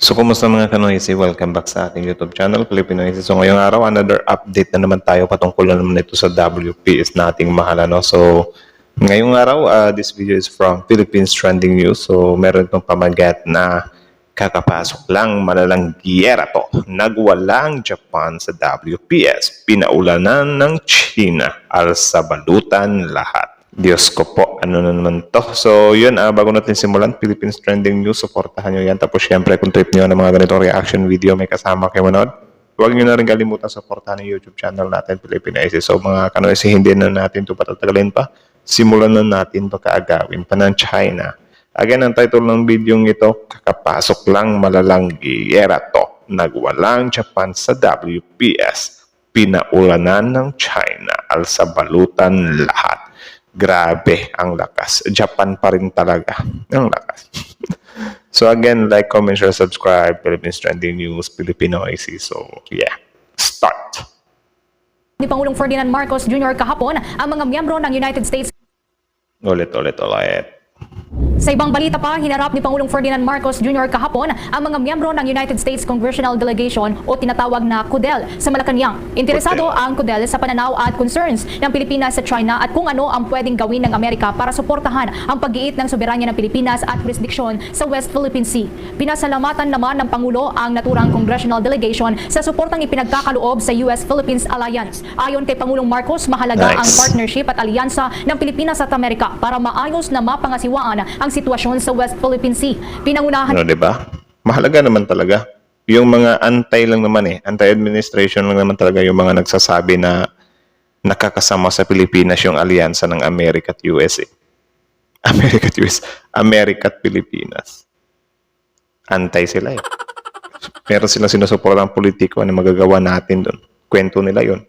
So, kumusta mga kanoysi? Welcome back sa ating YouTube channel, Filipinoysi. So, ngayong araw, another update na naman tayo patungkol na naman ito sa WPS nating mahal. Ano? So, ngayong araw, this video is from Philippines Trending News. So, meron itong pamagat na kakapasok lang, malalang giyera to. Nagwalang Japan sa WPS. Pinaulanan ng China. Alsabalutan lahat. Diyos ko po, ano na naman to. So, yun, bago natin simulan, Philippines Trending News, supportahan nyo yan. Tapos, syempre, kung trip nyo ng mga ganitong reaction video, may kasama kayo manood. Huwag nyo na rin kalimutan supportahan yung YouTube channel natin, Filipinoysi. So, mga kanoysi, hindi na natin ito patatagalin pa. Simulan na natin pagkaagawin pa ng China. Again, ang title ng video ito, kakapasok lang, malalang giyera to. Nagwalang Japan sa WPS. Pinaulanan ng China. Alsabalutan lahat. Grabe ang lakas. Japan pa rin talaga. Ang lakas. So again, like, comment, share, subscribe. Philippines Trending News, Filipinoysi. So yeah, start. Ni Pangulong Ferdinand Marcos Jr. kahapon ang mga miyembro ng United States. Ulit. Sa ibang balita pa, hinarap ni Pangulong Ferdinand Marcos Jr. kahapon ang mga miyembro ng United States Congressional Delegation o tinatawag na CODEL sa Malacanang. Interesado ang CODEL sa pananaw at concerns ng Pilipinas sa China at kung ano ang pwedeng gawin ng Amerika para suportahan ang pag-iit ng soberanya ng Pilipinas at jurisdiksyon sa West Philippine Sea. Pinasalamatan naman ng Pangulo ang naturang Congressional Delegation sa suportang ipinagkakaloob sa US-Philippines Alliance. Ayon kay Pangulong Marcos, mahalaga ang partnership at alyansa ng Pilipinas at Amerika para maayos na mapangasiwaan ang sitwasyon sa West Philippine Sea. Pinangunahan... Ano, diba? Mahalaga naman talaga. Yung mga anti-administration lang naman talaga yung mga nagsasabi na nakakasama sa Pilipinas yung alyansa ng Amerika at USA. Amerika at Pilipinas. Antay sila eh. Meron silang sinusuportang politiko na magagawa natin doon. Kwento nila yun.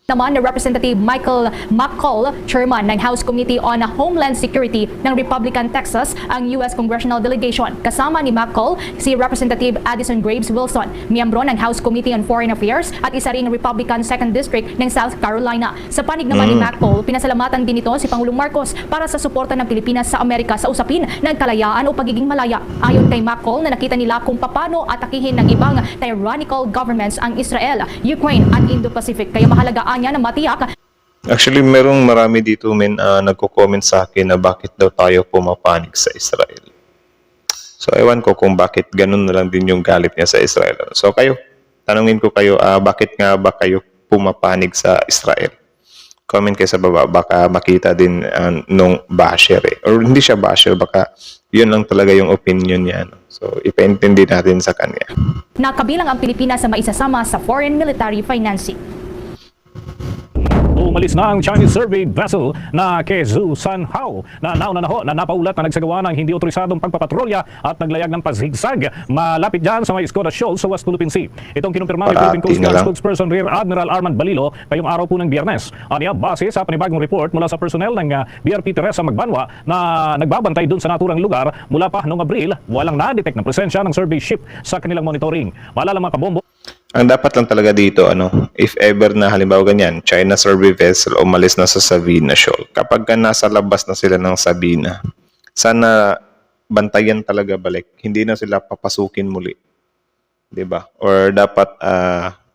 Naman na Representative Michael McCall, Chairman ng House Committee on Homeland Security ng Republican Texas, ang U.S. Congressional Delegation. Kasama ni McCall si Representative Addison Graves Wilson, miyembro ng House Committee on Foreign Affairs at isa ring Republican 2nd District ng South Carolina. Sa panig naman ni McCall, pinasalamatan din ito si Pangulong Marcos para sa suporta ng Pilipinas sa Amerika sa usapin ng kalayaan o pagiging malaya. Ayon kay McCall na nakita nila kung paano atakihin ng ibang tyrannical governments ang Israel, Ukraine at Indo-Pacific. Kaya mahalaga niya na matiyak. Actually, marami dito nagko-comment sa akin na bakit daw tayo pumapanig sa Israel. So, ewan ko kung bakit ganun na lang din yung galit niya sa Israel. So, tanungin ko kayo, bakit nga ba kayo pumapanig sa Israel? Comment kayo sa baba, baka makita din nung basher eh. Or hindi siya basher, baka yun lang talaga yung opinion niya. No? So, ipaintindi natin sa kanya. Nakabilang ang Pilipinas sa maisasama sa foreign military financing. Umalis na ang Chinese survey vessel na Kezu Sanhao na nauna na napaulat na nagsagawa ng hindi otorisadong pagpapatrolya at naglayag ng pazigzag malapit dyan sa may Escoda Shoal sa West Philippine Sea. Itong kinumpirma ni Philippine Coast Guard spokesperson Rear Admiral Armand Balilo ngayong araw po ng Biyernes. Aniya, base sa panibagong report mula sa personnel ng BRP Teresa Magbanwa na nagbabantay dun sa naturang lugar mula pa noong Abril, walang na-detect na presensya ng survey ship sa kanilang monitoring. Maalala mga kabombo. Ang dapat lang talaga dito, if ever na halimbawa ganyan, China survey vessel umalis na sa Sabina Shoal. Kapag nasa labas na sila ng Sabina, sana bantayan talaga balik. Hindi na sila papasukin muli. 'Di ba? Or dapat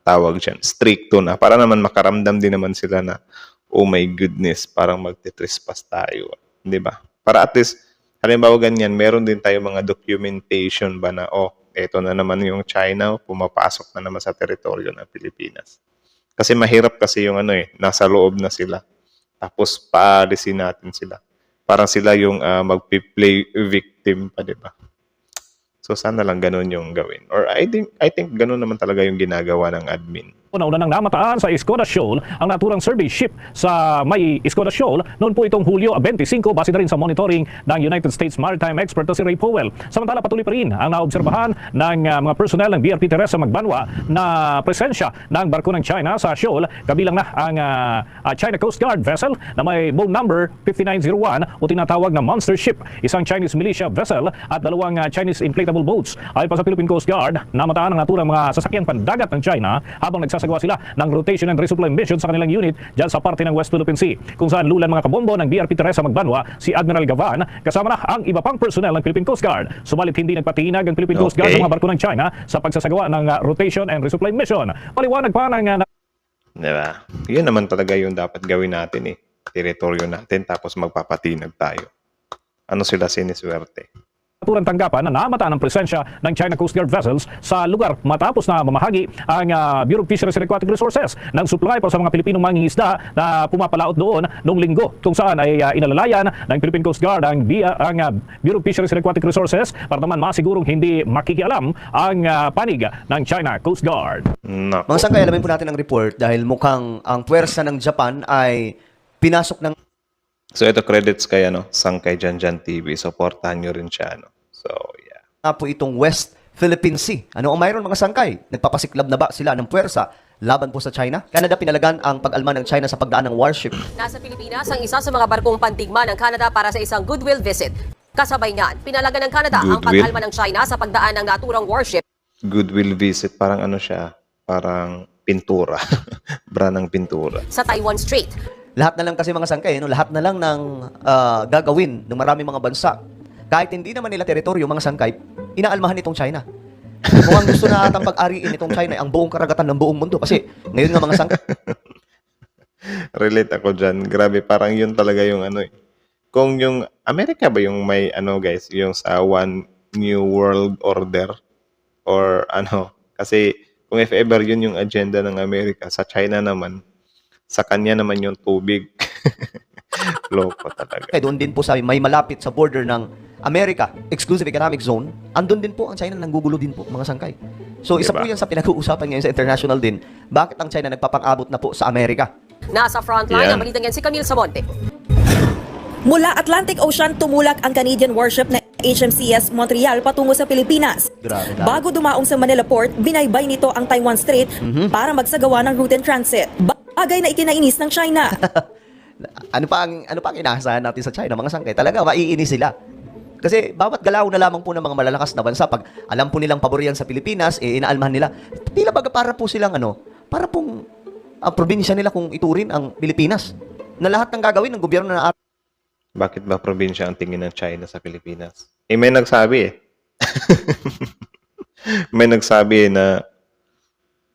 tawag diyan, stricto na para naman makaramdam din naman sila na oh my goodness, parang magte-trespass tayo, 'di ba? Para at least halimbawa ganyan, meron din tayo mga documentation ba na eto na naman yung China, pumapasok na naman sa teritoryo ng Pilipinas. Kasi mahirap kasi yung nasa loob na sila. Tapos paalisin natin sila. Parang sila yung magpi-play victim pa, di ba? So sana lang ganun yung gawin. Or I think ganun naman talaga yung ginagawa ng admin. Una nang namataan sa Escoda Shoal ang naturang survey ship sa may Escoda Shoal noon po itong Hulyo 25 base na rin sa monitoring ng United States Maritime expert na si Ray Powell. Samantala patuloy pa rin ang naobserbahan ng mga personnel ng BRP Teresa Magbanwa na presensya ng barko ng China sa Shoal, kabilang na ang China Coast Guard vessel na may boat number 5901 o tinatawag na monster ship, isang Chinese militia vessel at dalawang Chinese inflatable boats. Ayon pa sa Philippine Coast Guard, namataan ang naturang mga sasakyang pandagat ng China habang magsasagawa sila ng rotation and resupply mission sa kanilang unit dyan sa parte ng West Philippine Sea, kung saan lulan mga kabombo ng BRP Teresa Magbanwa si Admiral Gavan kasama na ang iba pang personnel ng Philippine Coast Guard. Subalit hindi nagpatinag ang Philippine Coast Guard Okay. sa mga barko ng China sa pagsasagawa ng rotation and resupply mission. Paliwanag pa ng Diba? Yun naman talaga yung dapat gawin natin eh. Teritoryo natin tapos magpapatinag tayo. Ano sila siniswerte? naturang tanggapan na namataan ang presensya ng China Coast Guard vessels sa lugar matapos na mamahagi ang Bureau of Fisheries and Aquatic Resources ng supply para sa mga Pilipinong mangingisda na pumapalaot doon noong linggo, kung saan ay inalalayan ng Philippine Coast Guard ang Bureau of Fisheries and Aquatic Resources para naman masigurong hindi makikialam ang panig ng China Coast Guard. Nako. Mga sangkay, alamin po natin ang report dahil mukhang ang puwersa ng Japan ay pinasok ng So ito credits kay Sangkay Janjan TV. Supportahan nyo rin siya. So yeah. po itong West Philippine Sea. Ano ang mayroon mga sangkay? Nagpapasiklab na ba sila ng puwersa laban po sa China? Canada pinalagan ang pag-alma ng China sa pagdaan ng warship. Nasa Pilipinas ang isa sa mga barkong pantigma ng Canada para sa isang goodwill visit. Kasabay niyan, pinalagan ng Canada ang Goodwill? pag-alma ng China sa pagdaan ng naturang warship Goodwill visit. Parang siya? Parang pintura. Bra ng pintura. sa Taiwan Strait. Lahat na lang kasi mga sangkay, lahat na lang ng gagawin ng maraming mga bansa. Kahit hindi naman nila teritoryo, mga sangkay, inaalmahan itong China. Mukhang gusto na atang pag-ariin itong China ang buong karagatan ng buong mundo. Kasi ngayon nga mga sangkay, Relate ako dyan. Grabe, parang yun talaga yung Kung yung Amerika ba yung may guys, yung sa One New World Order or kasi kung if ever yun yung agenda ng Amerika, sa China naman, sa kanya naman yung tubig. Loko talaga. doon din po sa may malapit sa border ng America, Exclusive Economic Zone, andun din po ang China, nanggugulo din po, mga sangkay. So isa Diba? po yan sa pinag-uusapan ngayon sa international din, bakit ang China nagpapang-abot na po sa Amerika? Nasa frontline Yan. ang balitang yan si Camille Samonte. Mula Atlantic Ocean, tumulak ang Canadian warship na HMCS Montreal patungo sa Pilipinas. Grabe na. Bago dumaong sa Manila Port, binaybay nito ang Taiwan Strait para magsagawa ng route and transit. Bagay na ikinainis ng China. Ano pa ang inaasahan natin sa China, mga sangkay? Talaga, maiinis sila. Kasi bawat galaw na lamang po ng mga malalakas na bansa, pag alam po nilang pabor yan sa Pilipinas, inaalmahan nila. Tila baga para po silang para pong ang probinsya nila kung iturin ang Pilipinas. Na lahat ng gagawin ng gobyerno na Bakit ba probinsya ang tingin ng China sa Pilipinas? May nagsabi May nagsabi na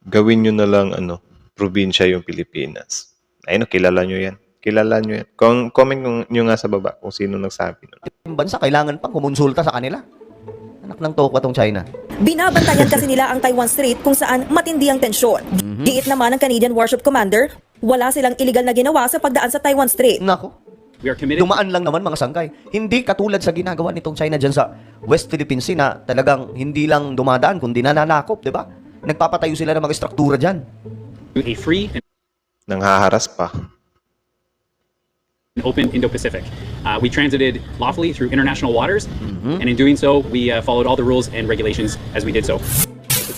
gawin nyo na lang probinsya yung Pilipinas. Kilala nyo yan. Kilala nyo yan. Comment nyo nga sa baba kung sino nagsabi nun. yung bansa, kailangan pang kumonsulta sa kanila. Anak ng tokwa tong China. Binabantayan kasi nila ang Taiwan Strait kung saan matindi ang tensyon. Giit naman ng Canadian Warship Commander, wala silang illegal na ginawa sa pagdaan sa Taiwan Strait. Nako. We are committed. Dumaan lang naman mga sangkay. Hindi katulad sa ginagawa nitong China dyan sa West Philippine Sea na talagang hindi lang dumadaan kundi nananakop, di ba? Nagpapatayo sila ng mga struktura dyan. to a free and Nanghaharas pa. open Indo-Pacific. We transited lawfully through international waters, and in doing so, we followed all the rules and regulations as we did so.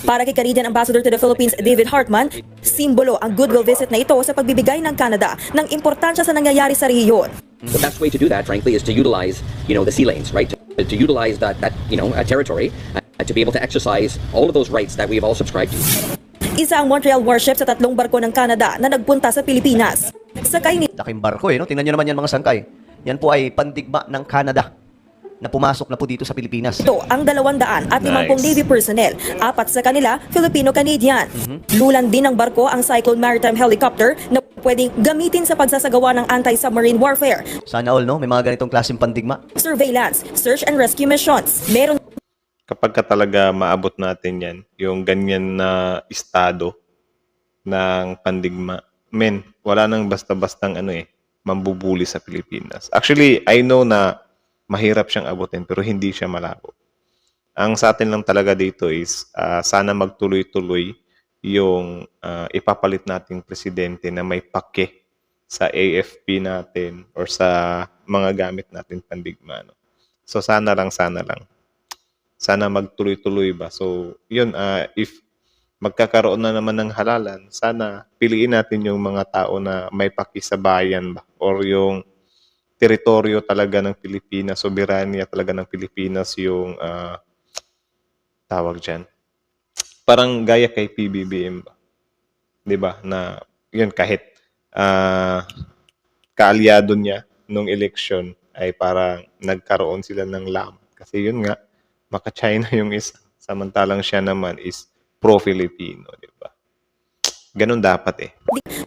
Para kay Canadian Ambassador to the Philippines, David Hartman, simbolo ang goodwill visit na ito sa pagbibigay ng Canada ng importansya sa nangyayari sa rehiyon. The best way to do that, frankly, is to utilize, the sea lanes, right? To utilize that territory to be able to exercise all of those rights that we've all subscribed to. Isa ang Montreal warship sa 3 barko ng Canada na nagpunta sa Pilipinas. Sakay ni Laking barko Tingnan nyo naman yan mga sangkay. Yan po ay pandigma ng Canada na pumasok na po dito sa Pilipinas. ito ang 250 Nice. Navy personnel, 4 sa kanila Filipino-Canadian. Lulan din ng barko ang Cyclone Maritime Helicopter na pwedeng gamitin sa pagsasagawa ng anti-submarine warfare, Sana all, may mga ganitong klaseng pandigma. surveillance, search and rescue missions. Meron Kapag ka talaga maabot natin yan, yung ganyan na estado ng pandigma, wala nang basta-bastang mambubuli sa Pilipinas. Actually, I know na mahirap siyang abutin pero hindi siya malabo. Ang sa atin lang talaga dito is sana magtuloy-tuloy yung ipapalit nating presidente na may pake sa AFP natin or sa mga gamit natin pandigma. So sana lang. Sana magtuloy-tuloy ba. So yun, if magkakaroon na naman ng halalan, sana piliin natin yung mga tao na may paki sa bayan ba or yung teritoryo talaga ng Pilipinas, soberanya talaga ng Pilipinas yung tawag dyan. Parang gaya kay PBBM ba? 'di ba? Na yun kahit kaalyado niya nung eleksyon ay parang nagkaroon sila ng lamat. Kasi yun nga, maka-China yung isa. Samantalang siya naman is pro-Filipino, di ba? Ganun dapat eh.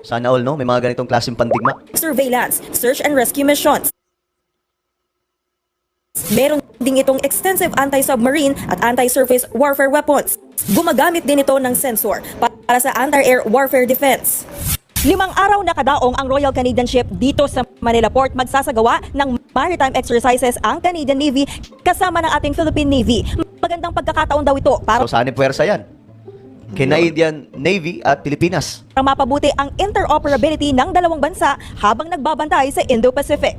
Sana all, no? May mga ganitong klaseng pandigma. Surveillance, search and rescue missions. Meron ding itong extensive anti-submarine at anti-surface warfare weapons. Gumagamit din ito ng sensor para sa anti-air warfare defense. 5 araw na kadaong ang Royal Canadian Ship dito sa Manila Port magsasagawa ng maritime exercises ang Canadian Navy kasama ng ating Philippine Navy. Magandang pagkakataon daw ito para So, saan puwersa yan? Canadian Navy at Pilipinas. mapabuti ang interoperability ng dalawang bansa habang nagbabantay sa Indo-Pacific.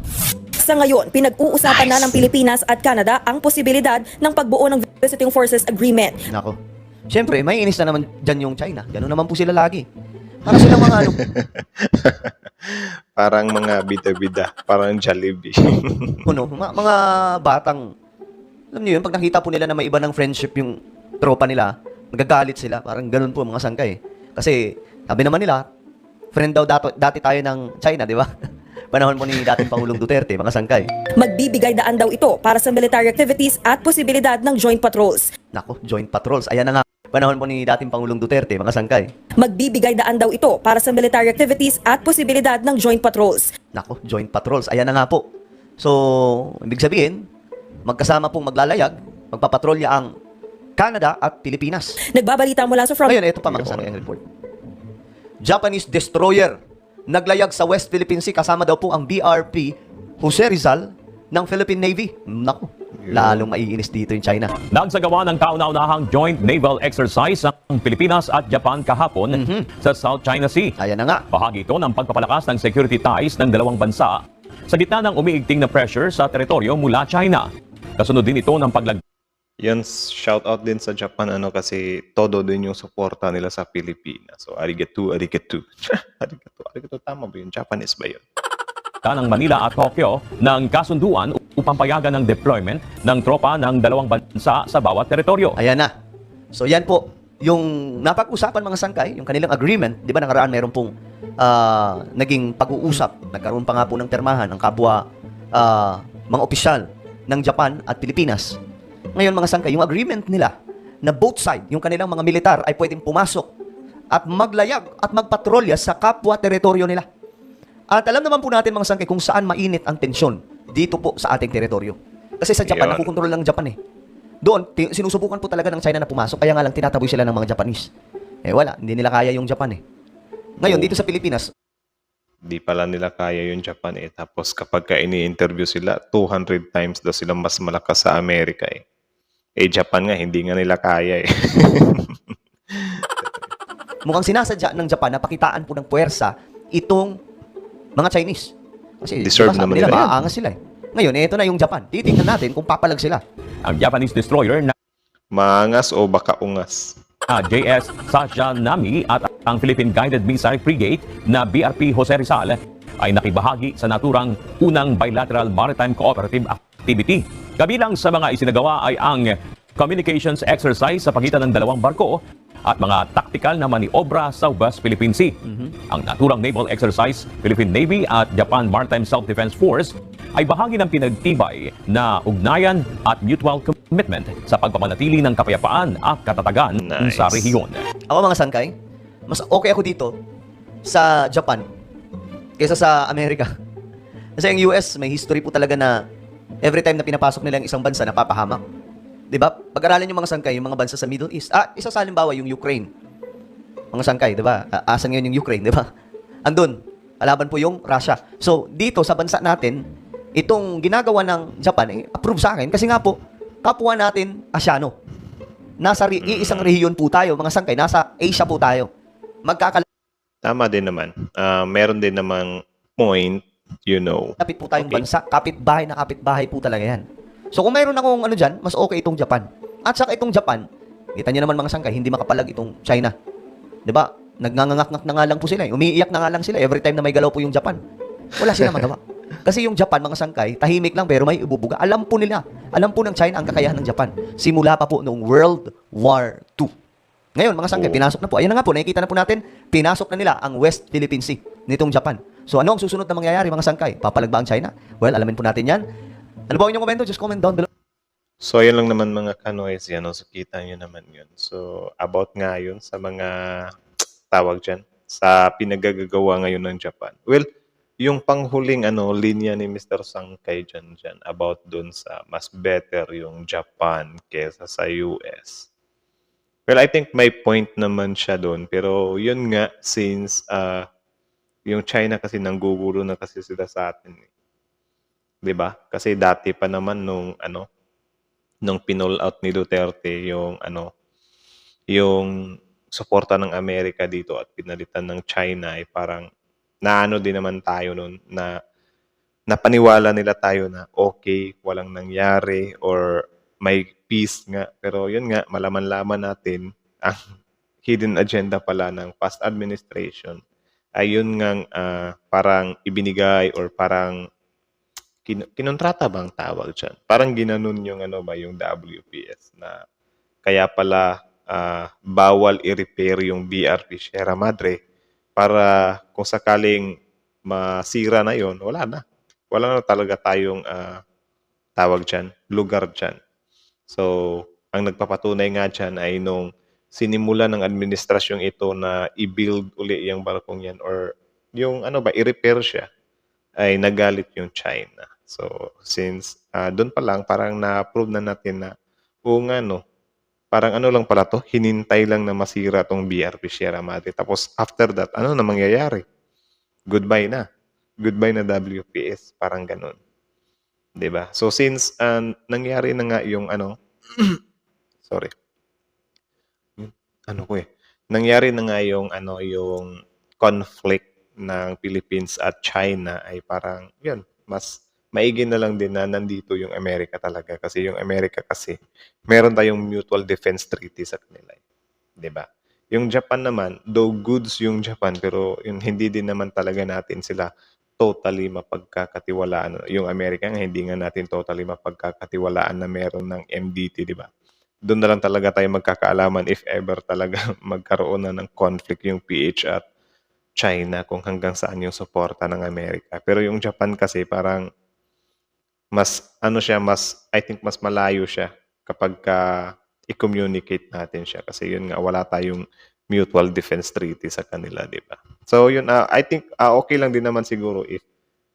Sa ngayon, pinag-uusapan na ng Pilipinas at Canada ang posibilidad ng pagbuo ng Visiting Forces Agreement. Nako. Siyempre, may inis na naman dyan yung China. Ganun naman po sila lagi. Para silang mga ano, Parang mga bida-bida. Parang Jollibee. mga batang, alam niyo yun, pag nakita po nila na may iba ng friendship yung tropa nila, nagagalit sila. Parang ganun po mga sangkay. Kasi, sabi naman nila, friend daw dati tayo ng China, di ba? Panahon po ni dating Pangulong Duterte, mga sangkay. Magbibigay daan daw ito para sa military activities at posibilidad ng joint patrols. Nako, joint patrols. Ayan na nga. Panahon po ni dating Pangulong Duterte, mga sangkay. Magbibigay daan daw ito para sa military activities at posibilidad ng joint patrols. Nako, joint patrols. Ayan na nga po. So, ibig sabihin, magkasama pong maglalayag, magpapatrolya ang Canada at Pilipinas. Nagbabalita mula sa front. Ngayon, ito pa mga sangkay ang report. Japanese destroyer naglayag sa West Philippine Sea kasama daw po ang BRP Jose Rizal ng Philippine Navy. Nako, lalong maiinis dito yung China. Nagsagawa ng kauna-unahang joint naval exercise ang Pilipinas at Japan kahapon sa South China Sea. Ayan na nga. Bahagi ito ng pagpapalakas ng security ties ng dalawang bansa sa gitna ng umiigting na pressure sa teritoryo mula China. Kasunod din ito ng Yan, shout out din sa Japan kasi todo din yung suporta nila sa Pilipinas. So, arigato, arigato. arigato, tama ba yun? Japanese ba yun? ng Manila at Tokyo ng kasunduan upang payagan ng deployment ng tropa ng dalawang bansa sa bawat teritoryo. Ayan na. So yan po, yung napag-usapan mga sangkay, yung kanilang agreement, di ba nakaraan meron pong naging pag-uusap, nagkaroon pa nga po ng termahan ang kapwa mga opisyal ng Japan at Pilipinas. Ngayon mga sangkay, yung agreement nila na both side, yung kanilang mga militar ay pwedeng pumasok at maglayag at magpatrolya sa kapwa teritoryo nila. At alam naman po natin mga sangkay kung saan mainit ang tensyon dito po sa ating teritoryo. Kasi sa Japan, nakukontrol lang ng Japan eh. Doon, sinusubukan po talaga ng China na pumasok, kaya nga lang tinataboy sila ng mga Japanese. Eh wala, hindi nila kaya yung Japan eh. Ngayon, dito sa Pilipinas, Di pala nila kaya yung Japan eh. Tapos kapag ini-interview sila, 200 times daw sila mas malakas sa Amerika eh. Eh Japan nga, hindi nga nila kaya eh. mukhang sinasadya ng Japan na pakitaan po ng puwersa itong mga Chinese. Kasi Deserve diba, naman nila, nila yan. maaangas sila eh. Ngayon, ito na yung Japan. Titingnan natin kung papalag sila. Ang Japanese destroyer na Maangas o baka ungas? JS Sasha Nami at ang Philippine Guided Missile Frigate na BRP Jose Rizal ay nakibahagi sa naturang unang bilateral maritime cooperative activity. Kabilang sa mga isinagawa ay ang communications exercise sa pagitan ng dalawang barko at mga taktikal na maniobra sa West Philippine Sea. Ang naturang naval exercise, Philippine Navy at Japan Maritime Self-Defense Force ay bahagi ng pinagtibay na ugnayan at mutual commitment sa pagpapanatili ng kapayapaan at katatagan Nice. sa rehiyon. Ako mga sangkay, mas okay ako dito sa Japan kaysa sa Amerika. Kasi ang US, may history po talaga na every time na pinapasok nila yung isang bansa, napapahamak. Diba? Pag-aralan yung mga sangkay, yung mga bansa sa Middle East. Isa sa halimbawa, yung Ukraine. Mga sangkay, diba? Asan ngayon yung Ukraine, diba? Andun. Kalaban po yung Russia. So, dito sa bansa natin, itong ginagawa ng Japan, approve sa akin. Kasi nga po, kapwa natin, Asyano. Nasa iisang rehiyon po tayo, mga sangkay. Nasa Asia po tayo. Tama din naman. Meron din namang point, you know. Kapit po tayong Okay. bansa. Kapit-bahay na kapit-bahay po talaga yan. So kung mayroon akong ano dyan, mas okay itong Japan. At saka itong Japan, kita nyo naman mga sangkay, hindi makapalag itong China. Diba? Nagngangangak na nga lang po sila. Umiiyak na nga lang sila every time na may galaw po yung Japan. Wala sila magawa. Kasi yung Japan, mga sangkay, tahimik lang pero may ibubuga. Alam po nila. Alam po ng China ang kakayahan ng Japan. Simula pa po noong World War II. Ngayon, mga sangkay, pinasok na po. Ayan na nga po, nakikita na po natin, pinasok na nila ang West Philippine Sea nitong Japan. So ano ang susunod na mangyayari, mga sangkay? Papalag ba ang China? Well, alamin po natin yan. Ano ba ang inyong komento? Just comment down below. So, yun lang naman mga kanoys yan. So, kita nyo naman yun. So, about nga yun sa mga tawag dyan, sa pinagagagawa ngayon ng Japan. Well, yung panghuling linya ni Mr. Sangkay dyan about dun sa mas better yung Japan kesa sa US. Well, I think may point naman siya dun. Pero yun nga, since yung China kasi nanggugulo na kasi sila sa atin. 'Di ba? Kasi dati pa naman nung pinull out ni Duterte yung suporta ng Amerika dito at pinalitan ng China ay parang naano din naman tayo noon na napaniwala nila tayo na okay, walang nangyari or may peace nga. Pero yun nga, malaman-laman natin ang hidden agenda pala ng past administration ay yun nga parang ibinigay or parang kinontrata bang tawag dyan? Parang ginanon yung yung WPS na kaya pala bawal i-repair yung BRP Sierra Madre para kung sakaling masira na yon, wala na. Wala na talaga tayong tawag dyan, lugar dyan. So, ang nagpapatunay nga dyan ay nung sinimula ng administrasyong ito na i-build uli yung barkong yan or yung i-repair siya, ay nagalit yung China. So, since doon pa lang, parang na-prove na natin na, parang lang pala to, hinintay lang na masira tong BRP Sierra Madre. Tapos, after that, ano na mangyayari? Goodbye na. Goodbye na WPS. Parang ganun. 'Di ba? So, since nangyari na nga yung sorry. Nangyari na nga yung yung conflict ng Philippines at China ay parang yun, mas maigi na lang din na nandito yung Amerika talaga kasi yung Amerika kasi meron tayong mutual defense treaty sa kanila, 'di ba? Yung Japan naman, though goods yung Japan pero yun, hindi din naman talaga natin sila totally mapagkakatiwalaan. Yung Amerika nga hindi nga natin totally mapagkakatiwalaan na meron ng MDT, 'di ba? Doon na lang talaga tayo magkakaalaman if ever talaga magkaroon na ng conflict yung PH at China kung hanggang saan yung suporta ng Amerika. Pero yung Japan kasi parang mas I think mas malayo siya kapag i-communicate natin siya kasi yun nga wala tayong mutual defense treaty sa kanila, di ba? So yun, I think okay lang din naman siguro if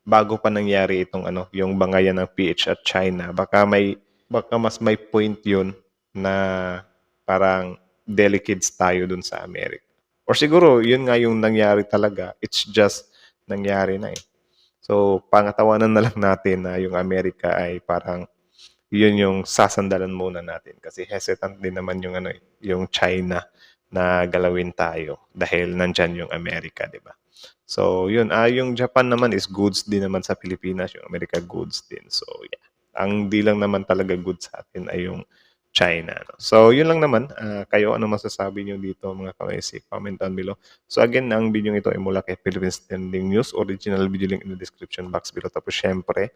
bago pa nangyari itong yung bangayan ng PH at China, baka mas may point yun na parang delicates tayo dun sa Amerika. Or siguro, yun nga yung nangyari talaga. It's just nangyari na eh. So, pangatawanan na lang natin na yung Amerika ay parang yun yung sasandalan muna natin. Kasi hesitant din naman yung yung China na galawin tayo dahil nandyan yung Amerika, di ba? So, yun. Yung Japan naman is goods din naman sa Pilipinas. Yung Amerika goods din. So, yeah. Ang di lang naman talaga goods sa atin ay yung China. No? So, yun lang naman. Kayo, ano masasabi nyo dito mga ka-YC? Comment down below. So, again, ang video ito ay mula kay Philippines Trending News. Original video link in the description box below. Tapos, syempre,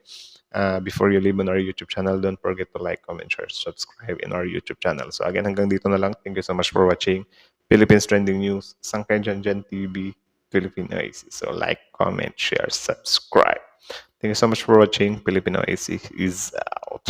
before you leave on our YouTube channel, don't forget to like, comment, share, subscribe in our YouTube channel. So, again, hanggang dito na lang. Thank you so much for watching Philippines Trending News, Sangkay Janjan TV, Filipino YC. So, like, comment, share, subscribe. Thank you so much for watching. Filipino YC is out.